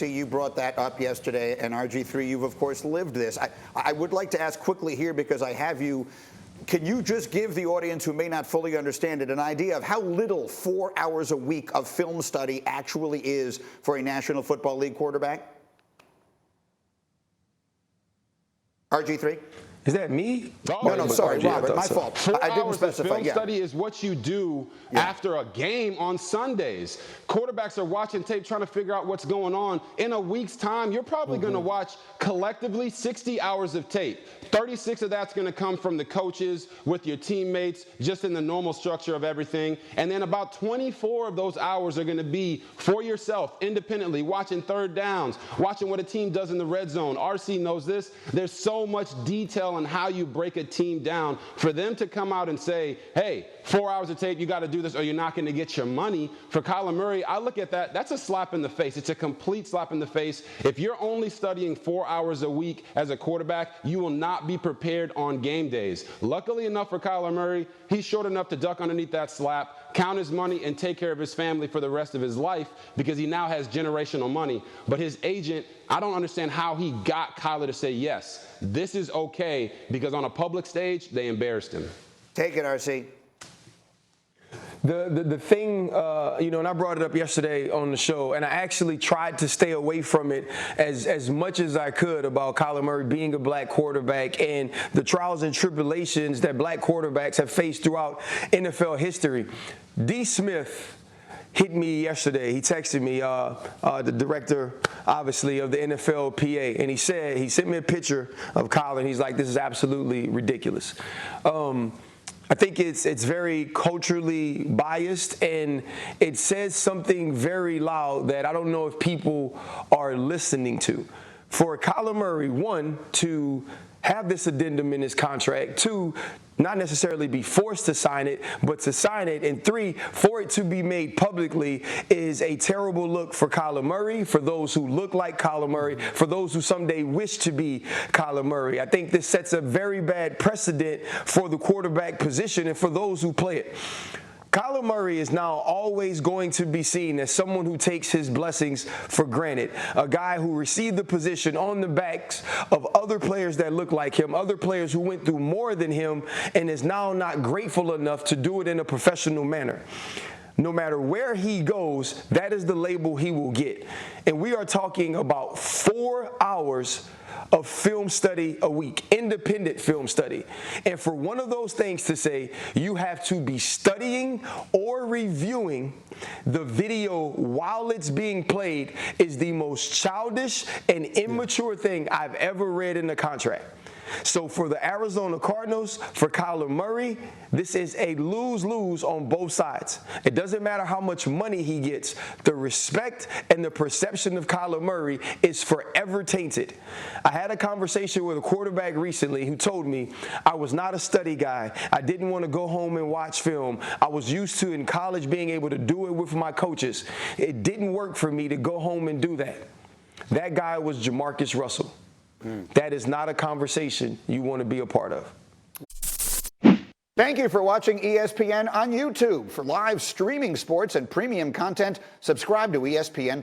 You brought that up yesterday, and RG3, you've of course lived this. I would like to ask quickly here, because I have you, can you just give the audience who may not fully understand it an idea of how little 4 hours a week of film study actually is for a National Football League quarterback? RG3? Is that me? No, sorry, Robert, my fault. 4 I didn't hours specify. of film study is what you do after a game on Sundays. Quarterbacks are watching tape trying to figure out what's going on. In a week's time, you're probably going to watch collectively 60 hours of tape. 36 of that's going to come from the coaches with your teammates, just in the normal structure of everything. And then about 24 of those hours are going to be for yourself, independently, watching third downs, watching what a team does in the red zone. RC knows this. There's so much detail on how you break a team down. For them to come out and say, hey, 4 hours of tape, you got to do this or you're not going to get your money. For Kyler Murray, I look at that, that's a slap in the face. It's a complete slap in the face. If you're only studying 4 hours a week as a quarterback, you will not be prepared on game days. Luckily enough for Kyler Murray, he's short enough to duck underneath that slap, count his money, and take care of his family for the rest of his life, because he now has generational money. But his agent, I don't understand how he got Kyler to say, yes, this is okay, because on a public stage, they embarrassed him. Take it, RC. The thing, and I brought it up yesterday on the show, and I actually tried to stay away from it as much as I could about Kyler Murray being a black quarterback and the trials and tribulations that black quarterbacks have faced throughout NFL history. D. Smith hit me yesterday. He texted me, the director, obviously, of the NFLPA, and he sent me a picture of Kyler, and he's like, this is absolutely ridiculous. I think it's very culturally biased, and it says something very loud that I don't know if people are listening to. For Kyler Murray, one, to have this addendum in his contract, two, not necessarily be forced to sign it, but to sign it, and three, for it to be made publicly is a terrible look for Kyler Murray, for those who look like Kyler Murray, for those who someday wish to be Kyler Murray. I think this sets a very bad precedent for the quarterback position and for those who play it. Kyler Murray is now always going to be seen as someone who takes his blessings for granted, a guy who received the position on the backs of other players that look like him, other players who went through more than him, and is now not grateful enough to do it in a professional manner. No matter where he goes, that is the label he will get. And we are talking about 4 hours of film study a week, independent film study. And for one of those things to say you have to be studying or reviewing the video while it's being played is the most childish and immature thing I've ever read in a contract. So for the Arizona Cardinals, for Kyler Murray, this is a lose-lose on both sides. It doesn't matter how much money he gets. The respect and the perception of Kyler Murray is forever tainted. I had a conversation with a quarterback recently who told me I was not a study guy. I didn't want to go home and watch film. I was used to in college being able to do it with my coaches. It didn't work for me to go home and do that. That guy was Jamarcus Russell. That is not a conversation you want to be a part of. Thank you for watching ESPN on YouTube. For live streaming sports and premium content, subscribe to ESPN+.